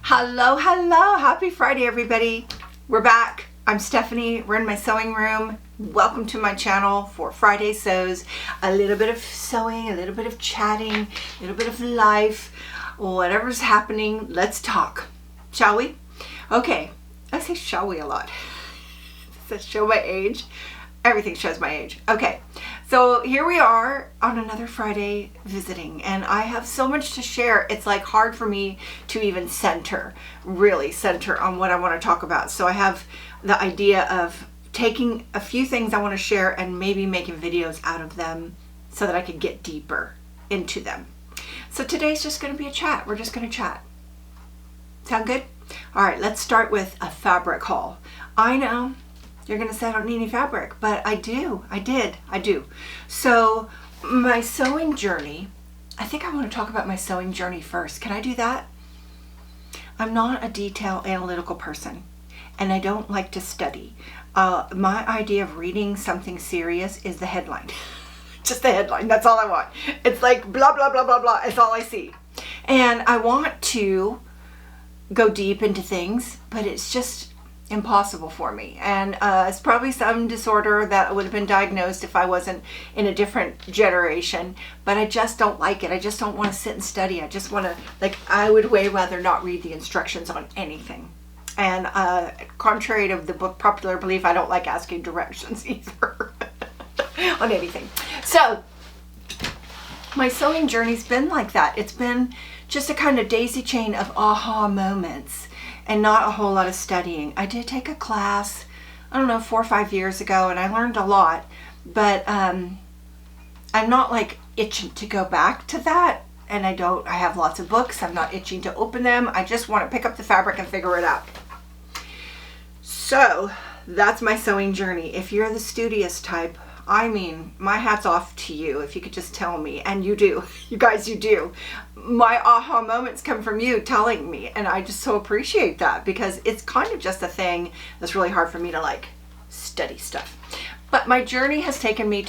Hello, hello. Happy Friday, everybody. We're back. I'm Stephanie. We're in my sewing room. Welcome to my channel for Friday Sews. A little bit of sewing, a little bit of chatting, a little bit of life, whatever's happening. Let's talk. Shall we? Okay. I say shall we a lot. Does that show my age? Everything shows my age. Okay. So here we are on another Friday visiting, and I have so much to share. It's like hard for me to even really center on what I want to talk about. So I have the idea of taking a few things I want to share and maybe making videos out of them so that I can get deeper into them. So today's just going to be a chat. We're just going to chat. Sound good? All right, let's start with a fabric haul. I know you're going to say I don't need any fabric, but I do. I do. So my sewing journey, I think I want to talk about my sewing journey first. Can I do that? I'm not a detail analytical person, and I don't like to study. My idea of reading something serious is the headline. Just the headline. That's all I want. It's like blah, blah, blah, blah, blah. It's all I see. And I want to go deep into things, but it's just impossible for me. And it's probably some disorder that would have been diagnosed if I wasn't in a different generation, but I just don't like it. I just don't want to sit and study. I just want to, I would way rather not read the instructions on anything. And contrary to the book popular belief, I don't like asking directions either on anything. So my sewing journey's been like that. It's been just a kind of daisy chain of aha moments and not a whole lot of studying. I did take a class, I don't know, 4 or 5 years ago, and I learned a lot, but I'm not like itching to go back to that, and I have lots of books. I'm not itching to open them. I just want to pick up the fabric and figure it out. So that's my sewing journey. If you're the studious type, I mean, my hat's off to you if you could just tell me, and you do. You guys, you do. My aha moments come from you telling me, and I just so appreciate that because it's kind of just a thing that's really hard for me to study stuff. But my journey has taken me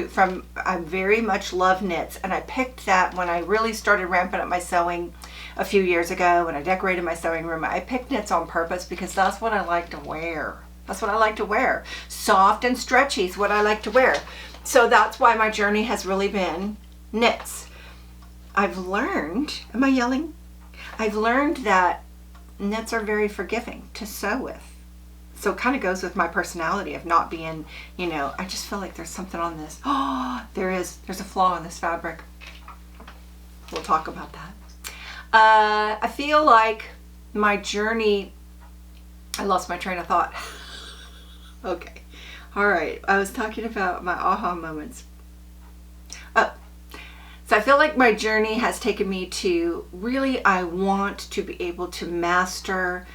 from I very much love knits, and I picked that when I really started ramping up my sewing a few years ago when I decorated my sewing room. I picked knits on purpose because that's what I like to wear. That's what I like to wear. Soft and stretchy is what I like to wear. So that's why my journey has really been knits. I've learned, am I yelling? I've learned that knits are very forgiving to sew with. So it kind of goes with my personality of not being, I just feel like there's something on this. Oh, there's a flaw in this fabric. We'll talk about that. I feel like my journey, I lost my train of thought. Okay. All right. I was talking about my aha moments. So I feel like my journey has taken me to really, I want to be able to master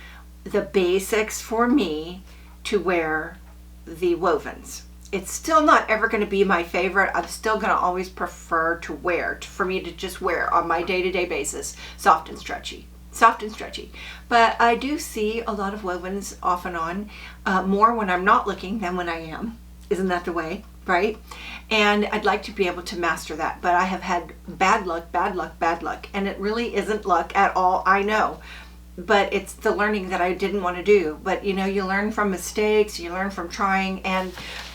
the basics for me to wear the wovens. It's still not ever going to be my favorite. I'm still going to always prefer to wear, for me to just wear on my day-to-day basis, soft and stretchy. But I do see a lot of wovens off and on, more when I'm not looking than when I am. Isn't that the way, right? And I'd like to be able to master that, but I have had bad luck, and it really isn't luck at all, I know. But it's the learning that I didn't want to do. But you learn from mistakes, you learn from trying, and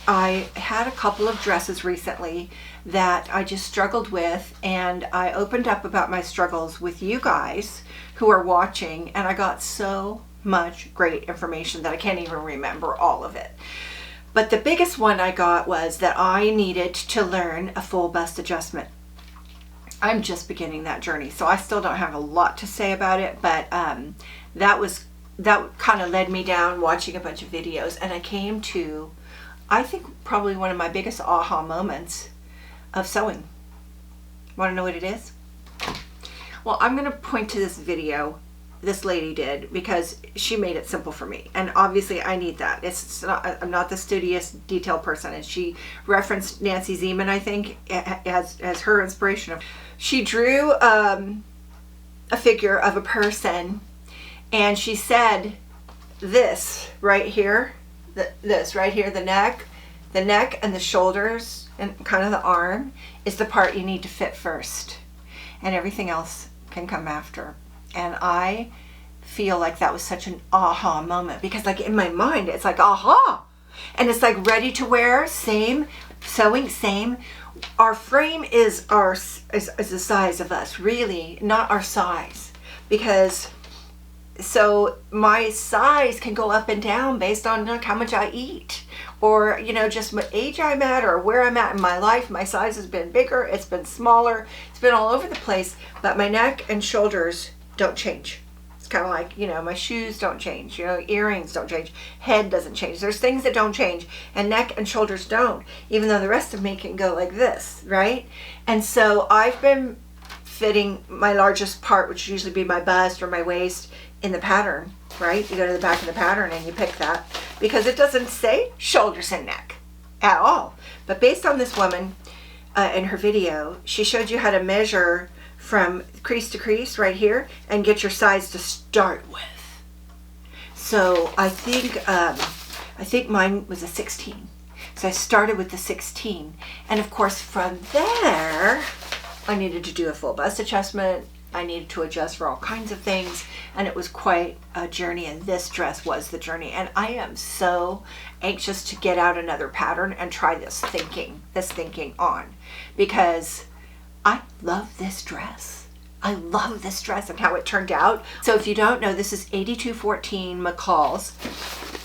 I had a couple of dresses recently that I just struggled with, and I opened up about my struggles with you guys who are watching, and I got so much great information that I can't even remember all of it. But the biggest one I got was that I needed to learn a full bust adjustment. I'm just beginning that journey, so I still don't have a lot to say about it, but that kind of led me down watching a bunch of videos, and I came to, I think, probably one of my biggest aha moments of sewing. Want to know what it is? Well, I'm going to point to this video this lady did because she made it simple for me, and obviously I need that. I'm not the studious detail person, and she referenced Nancy Zeman, I think, as her inspiration. She drew a figure of a person, and she said this right here, the neck and the shoulders and kind of the arm is the part you need to fit first, and everything else can come after. And I feel like that was such an aha moment, because like in my mind it's like aha, and it's like ready to wear, same sewing, same. Our frame is the size of us, really, not our size, because so my size can go up and down based on like how much I eat, or just what age I'm at or where I'm at in my life. My size has been bigger, it's been smaller, it's been all over the place, but my neck and shoulders don't change. It's kind of like, my shoes don't change, earrings don't change, head doesn't change. There's things that don't change, and neck and shoulders don't, even though the rest of me can go like this, right? And so I've been fitting my largest part, which would usually be my bust or my waist, in the pattern, right? You go to the back of the pattern and you pick that, because it doesn't say shoulders and neck at all. But based on this woman in her video, she showed you how to measure from crease to crease right here and get your size to start with. So I think mine was a 16. So I started with the 16, and of course from there I needed to do a full bust adjustment. I needed to adjust for all kinds of things, and it was quite a journey, and this dress was the journey. And I am so anxious to get out another pattern and try this thinking on, because I love this dress. I love this dress and how it turned out. So if you don't know, this is 8214 McCalls.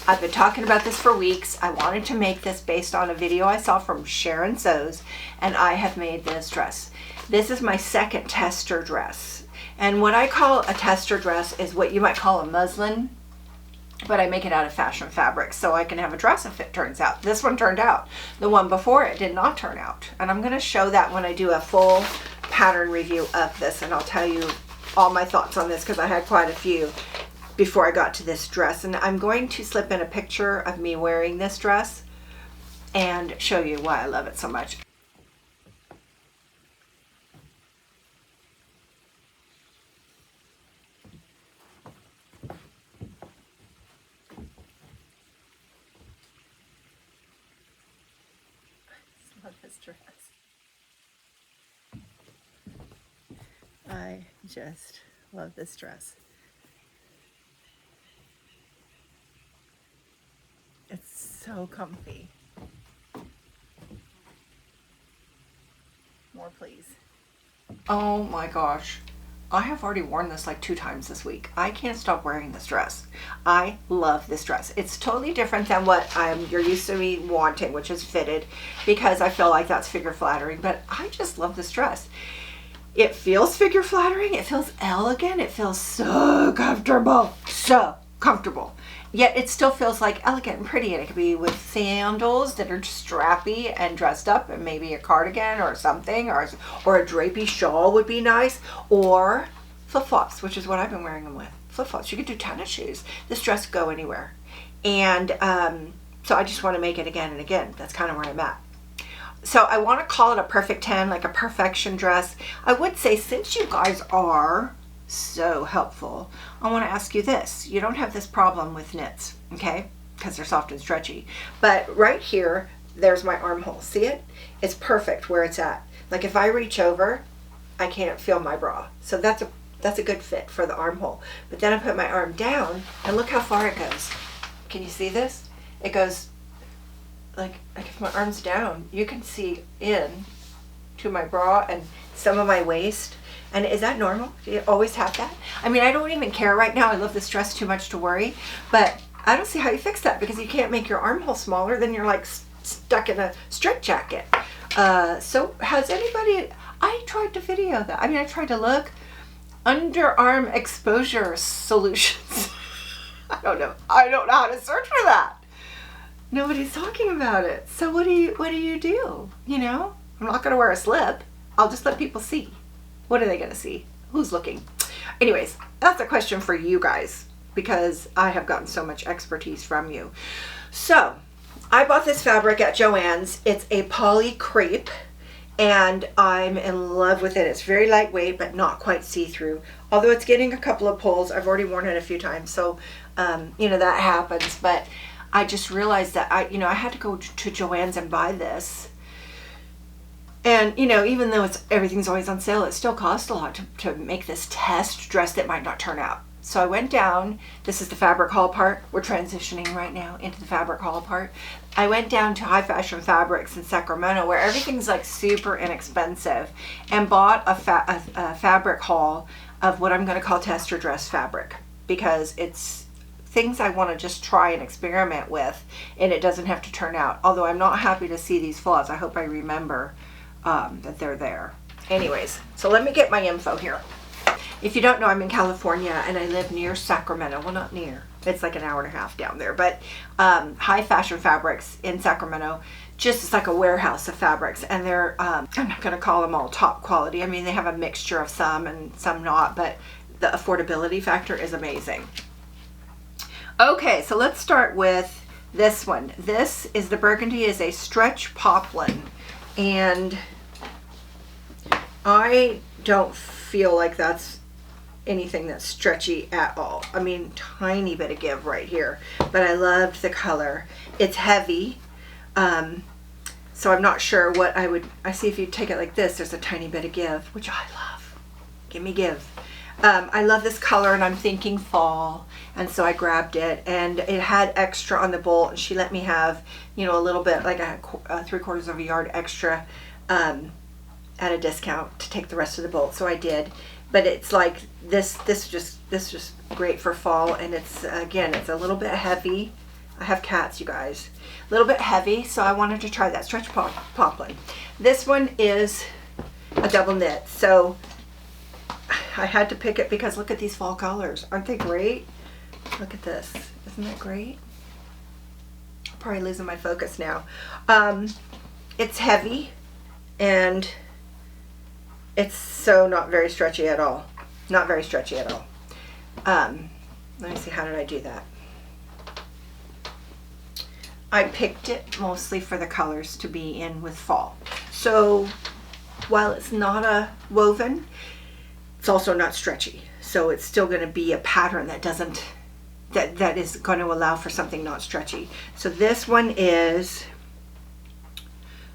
I've been talking about this for weeks. I wanted to make this based on a video I saw from Sharon Sews, and I have made this dress. This is my second tester dress. And what I call a tester dress is what you might call a muslin, but I make it out of fashion fabric so I can have a dress if it turns out. This one turned out. The one before it did not turn out. And I'm going to show that when I do a full pattern review of this, and I'll tell you all my thoughts on this, because I had quite a few before I got to this dress. And I'm going to slip in a picture of me wearing this dress and show you why I love it so much. Love this dress. I just love this dress. It's so comfy. More, please. Oh my gosh. I have already worn this like 2 times this week. I can't stop wearing this dress. I love this dress. It's totally different than what you're used to me wanting, which is fitted, because I feel like that's figure flattering, but I just love this dress. It feels figure flattering. It feels elegant. It feels so comfortable. So comfortable. Yet it still feels like elegant and pretty, and it could be with sandals that are strappy and dressed up, and maybe a cardigan or something, or a drapey shawl would be nice, or flip-flops, which is what I've been wearing them with. Flip-flops. You could do tennis shoes. This dress could go anywhere. And so I just want to make it again and again. That's kind of where I'm at. So I want to call it a perfect 10, like a perfection dress. I would say, since you guys are so helpful, I want to ask you this. You don't have this problem with knits, okay? Because they're soft and stretchy. But right here, there's my armhole. See it? It's perfect where it's at. Like if I reach over, I can't feel my bra. So that's a good fit for the armhole. But then I put my arm down, and look how far it goes. Can you see this? It goes like if my arm's down, you can see in to my bra and some of my waist. And is that normal? Do you always have that? I mean, I don't even care right now. I love this dress too much to worry, but I don't see how you fix that, because you can't make your armhole smaller. Then you're like stuck in a straitjacket. So has anybody, I tried to video that. I mean, I tried to look underarm exposure solutions. I don't know how to search for that. Nobody's talking about it. So what do you do? You know, I'm not going to wear a slip. I'll just let people see. What are they going to see? Who's looking? Anyways, that's a question for you guys, because I have gotten so much expertise from you. So I bought this fabric at Joann's. It's a poly crepe, and I'm in love with it. It's very lightweight, but not quite see-through. Although it's getting a couple of pulls. I've already worn it a few times, so that happens. But I just realized that I had to go to Joann's and buy this. And, even though everything's always on sale, it still costs a lot to make this test dress that might not turn out. So I went down, this is the fabric haul part. We're transitioning right now into the fabric haul part. I went down to High Fashion Fabrics in Sacramento, where everything's like super inexpensive, and bought a fabric haul of what I'm going to call tester dress fabric, because it's things I want to just try and experiment with, and it doesn't have to turn out. Although I'm not happy to see these flaws. I hope I remember that they're there. Anyways, so let me get my info here. If you don't know, I'm in California and I live near Sacramento. Well, not near. It's like an hour and a half down there. But High Fashion Fabrics in Sacramento, just it's like a warehouse of fabrics. And they're, I'm not going to call them all top quality. I mean, they have a mixture of some and some not. But the affordability factor is amazing. Okay, so let's start with this one. This is the burgundy, is a stretch poplin. And I don't feel like that's anything that's stretchy at all. I mean, tiny bit of give right here, but I loved the color. It's heavy, so I'm not sure what I see if you take it like this, there's a tiny bit of give, which I love. Give me give. I love this color, and I'm thinking fall, and so I grabbed it, and it had extra on the bolt, and she let me have, you know, a little bit, like a 3/4 of a yard extra at a discount to take the rest of the bolt, so I did. But it's like this just great for fall, and it's again, it's a little bit heavy. I have cats, you guys. A little bit heavy, so I wanted to try that stretch poplin. This one is a double knit, so I had to pick it because look at these fall colors. Aren't they great? Look at this. Isn't that great? I'm probably losing my focus now. It's heavy, and it's so not very stretchy at all. Not very stretchy at all. Let me see, how did I do that? I picked it mostly for the colors to be in with fall. So while it's not a woven, it's also not stretchy. So it's still going to be a pattern that doesn't, that is going to allow for something not stretchy. So this one is,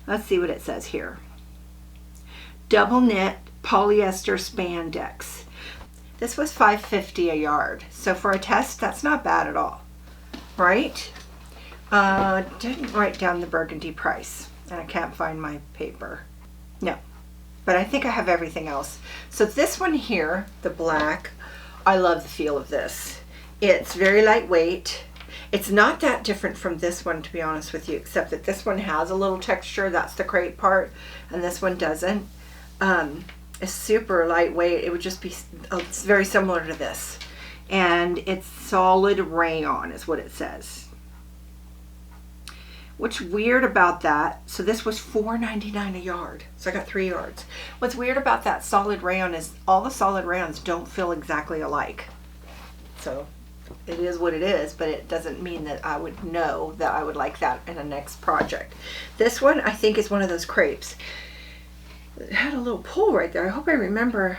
let's see what it says here. Double knit polyester spandex. This was $5.50 a yard. So for a test, that's not bad at all, right? Didn't write down the burgundy price, and I can't find my paper. No, but I think I have everything else. So this one here, the black, I love the feel of this. It's very lightweight. It's not that different from this one, to be honest with you, except that this one has a little texture. That's the crepe part, and this one doesn't. It's super lightweight. It would just be, it's very similar to this. And it's solid rayon is what it says. What's weird about that, so this was $4.99 a yard. So I got 3 yards. What's weird about that solid rayon is all the solid rayons don't feel exactly alike. So it is what it is, but it doesn't mean that I would know that I would like that in a next project. This one I think is one of those crepes. It had a little pull right there. I hope I remember.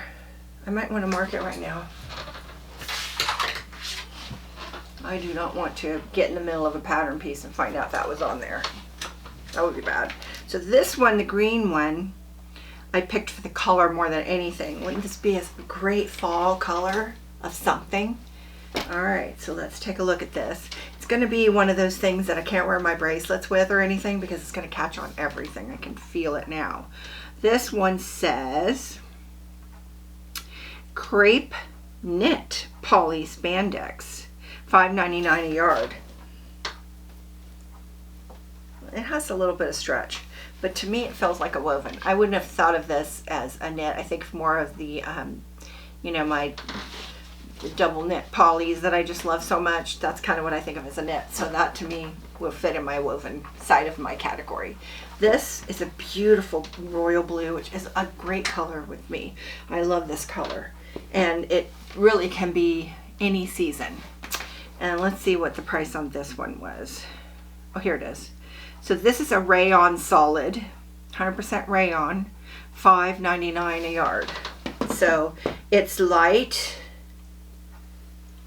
I might want to mark it right now. I do not want to get in the middle of a pattern piece and find out that was on there. That would be bad. So this one, the green one, I picked for the color more than anything. Wouldn't this be a great fall color of something? All right, so let's take a look at this. It's going to be one of those things that I can't wear my bracelets with or anything because it's going to catch on everything. I can feel it now. This one says crepe knit poly spandex, $5.99 a yard. It has a little bit of stretch, but to me it feels like a woven. I wouldn't have thought of this as a knit. I think more of the, you know, my double knit polys that I just love so much. That's kind of what I think of as a knit. So that to me will fit in my woven side of my category. This is a beautiful royal blue, which is a great color with me. I love this color, and it really can be any season. And let's see what the price on this one was. Oh, here it is. So this is a rayon solid, 100% rayon, $5.99 a yard. So it's light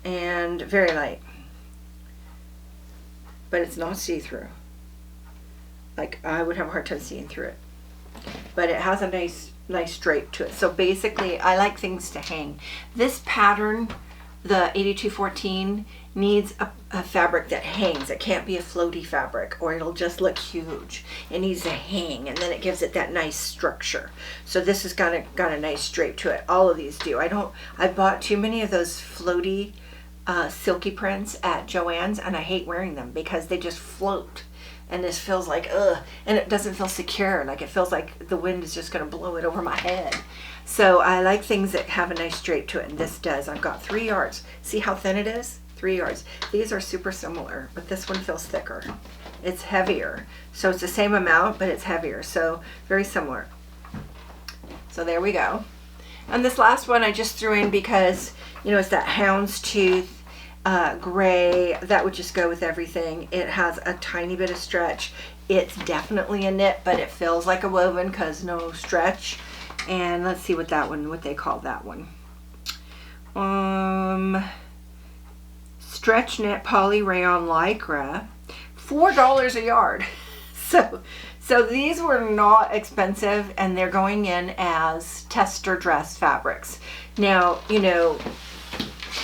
and very light, but it's not see-through. Like, I would have a hard time seeing through it, but it has a nice drape to it. So basically I like things to hang. This pattern the 8214 needs a fabric that hangs. It can't be a floaty fabric or it'll just look huge. It needs to hang, and then it gives it that nice structure. So this has got a nice drape to it. All of these do. I bought too many of those floaty silky prints at Joann's, and I hate wearing them because they just float. And this feels like, ugh, and it doesn't feel secure. Like it feels like the wind is just gonna blow it over my head. So I like things that have a nice drape to it, and this does. I've got 3 yards. See how thin it is? 3 yards. These are super similar, but this one feels thicker. It's heavier. So it's the same amount, but it's heavier. So very similar. So there we go. And this last one I just threw in because, you know, it's that houndstooth gray. That would just go with everything. It has a tiny bit of stretch. It's definitely a knit, but it feels like a woven because no stretch. And let's see what they call that one. Stretch knit poly rayon lycra, $4 a yard. So these were not expensive, and they're going in as tester dress fabrics. Now, you know,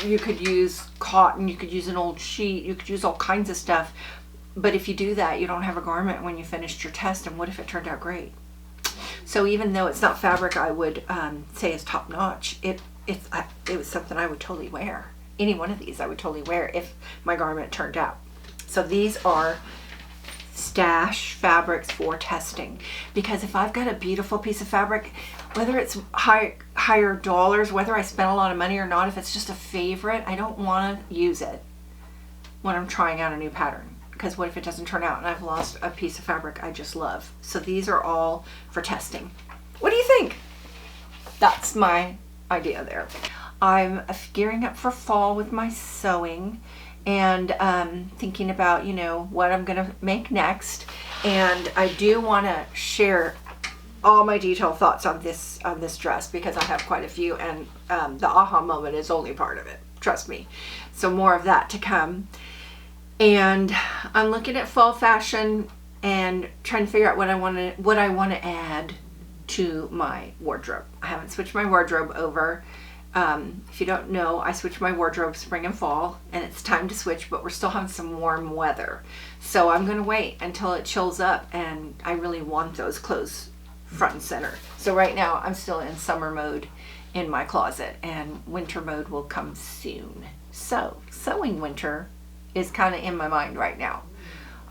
you could use cotton, you could use an old sheet, you could use all kinds of stuff. But if you do that, you don't have a garment when you finished your test, and what if it turned out great? So even though it's not fabric I would say is top notch, it was something I would totally wear. Any one of these I would totally wear if my garment turned out. So these are stash fabrics for testing, because if I've got a beautiful piece of fabric, whether it's higher dollars, whether I spent a lot of money or not, if it's just a favorite, I don't want to use it when I'm trying out a new pattern, because what if it doesn't turn out and I've lost a piece of fabric I just love? So these are all for testing. What do you think? That's my idea there. I'm gearing up for fall with my sewing, and thinking about, you know, what I'm gonna make next. And I do want to share all my detailed thoughts on this dress, because I have quite a few, and the aha moment is only part of it, trust me. So more of that to come. And I'm looking at fall fashion and trying to figure out what I want to add to my wardrobe. I haven't switched my wardrobe over. If you don't know, I switch my wardrobe spring and fall, and it's time to switch, but we're still having some warm weather. So I'm going to wait until it chills up, and I really want those clothes front and center. So right now I'm still in summer mode in my closet, and winter mode will come soon. So sewing winter is kind of in my mind right now.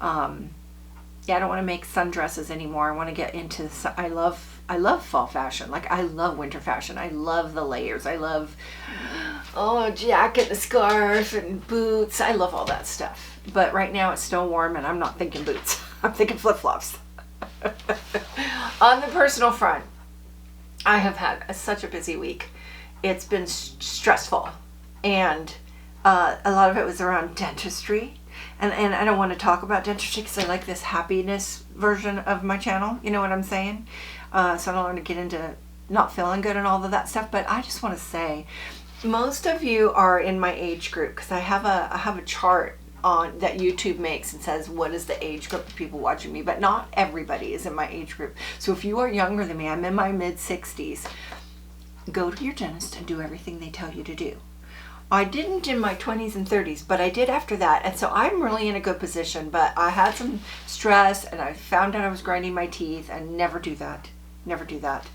Yeah, I don't want to make sundresses anymore. I want to get into I love fall fashion. Like, I love winter fashion. I love the layers. I love jacket, the scarf, and boots. I love all that stuff. But right now it's still warm, and I'm not thinking boots. I'm thinking flip-flops. On the personal front, I have had such a busy week. It's been stressful, and a lot of it was around dentistry. And I don't want to talk about dentistry because I like this happiness version of my channel. You know what I'm saying? So I don't want to get into not feeling good and all of that stuff. But I just want to say, most of you are in my age group, because I have a chart on that YouTube makes and says what is the age group of people watching me. But not everybody is in my age group. So if you are younger than me, I'm in my mid-60s. Go to your dentist and do everything they tell you to do. I didn't in my 20s and 30s, but I did after that. And so I'm really in a good position, but I had some stress, and I found out I was grinding my teeth, and never do that. Never do that.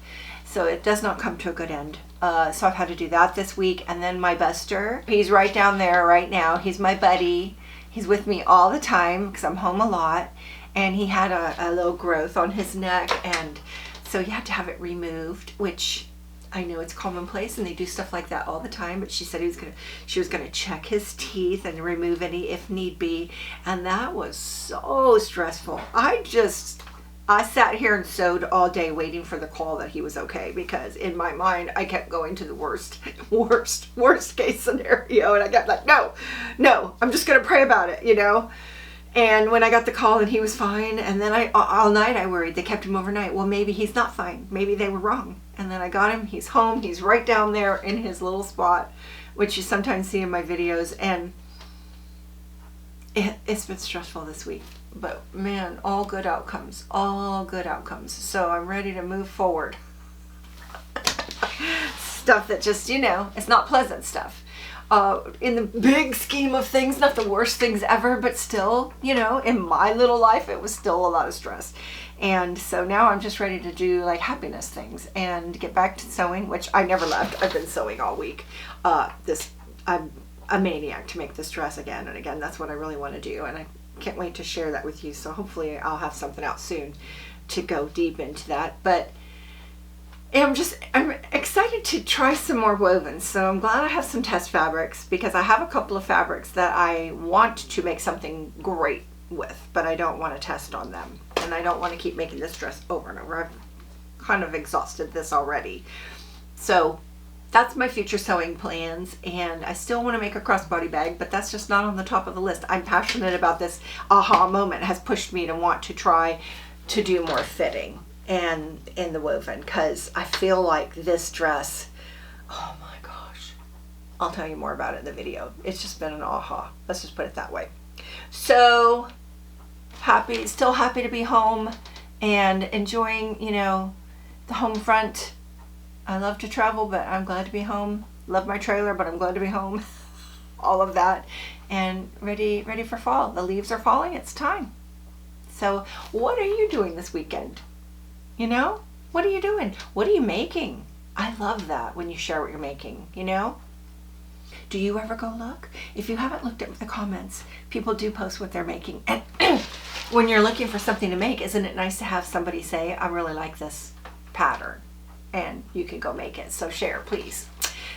So it does not come to a good end. So I've had to do that this week. And then my buster, he's right down there right now. He's my buddy. He's with me all the time because I'm home a lot. And he had a little growth on his neck, and so he had to have it removed, which I know it's commonplace, and they do stuff like that all the time, but she said she was gonna check his teeth and remove any if need be, and that was so stressful. I sat here and sewed all day waiting for the call that he was okay, because in my mind I kept going to the worst case scenario, and I got like, no, I'm just gonna pray about it, you know. And when I got the call and he was fine, and then all night I worried. They kept him overnight. Well, maybe he's not fine. Maybe they were wrong. And then I got him. He's home. He's right down there in his little spot, which you sometimes see in my videos. And it's been stressful this week. But man, all good outcomes. All good outcomes. So I'm ready to move forward. Stuff that just, you know, it's not pleasant stuff. In the big scheme of things, not the worst things ever, but still, you know, in my little life, it was still a lot of stress. And so now I'm just ready to do like happiness things and get back to sewing, which I never left. I've been sewing all week. I'm a maniac to make this dress again and again. That's what I really want to do, and I can't wait to share that with you. So hopefully I'll have something out soon to go deep into that. But I'm excited to try some more wovens. So I'm glad I have some test fabrics, because I have a couple of fabrics that I want to make something great with, but I don't want to test on them. And I don't want to keep making this dress over and over. I've kind of exhausted this already. So that's my future sewing plans. And I still want to make a crossbody bag, but that's just not on the top of the list. I'm passionate about this. Aha moment has pushed me to want to try to do more fitting and in the woven, because I feel like this dress, oh my gosh, I'll tell you more about it in the video. It's just been an aha. Let's just put it that way. So happy, still happy to be home and enjoying, you know, the home front. I love to travel, but I'm glad to be home. Love my trailer, but I'm glad to be home. All of that, and ready for fall. The leaves are falling. It's time. So what are you doing this weekend? You know, what are you doing? What are you making? I love that when you share what you're making, you know? Do you ever go look? If you haven't looked at the comments, people do post what they're making. And when you're looking for something to make, isn't it nice to have somebody say, I really like this pattern, and you can go make it. So share, please.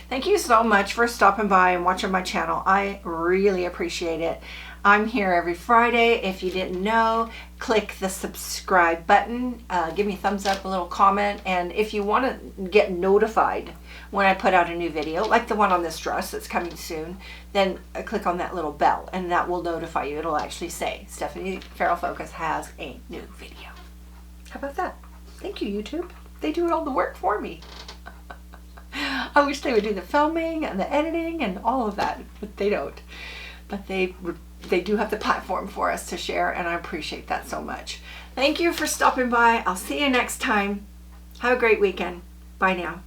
Thank you so much for stopping by and watching my channel. I really appreciate it. I'm here every Friday. If you didn't know, click the subscribe button. Give me a thumbs up, a little comment. And if you want to get notified when I put out a new video, like the one on this dress that's coming soon, then click on that little bell and that will notify you. It'll actually say, Stephanie Farrell Focus has a new video. How about that? Thank you, YouTube. They do all the work for me. I wish they would do the filming and the editing and all of that, but they don't. But they do have the platform for us to share, and I appreciate that so much. Thank you for stopping by. I'll see you next time. Have a great weekend. Bye now.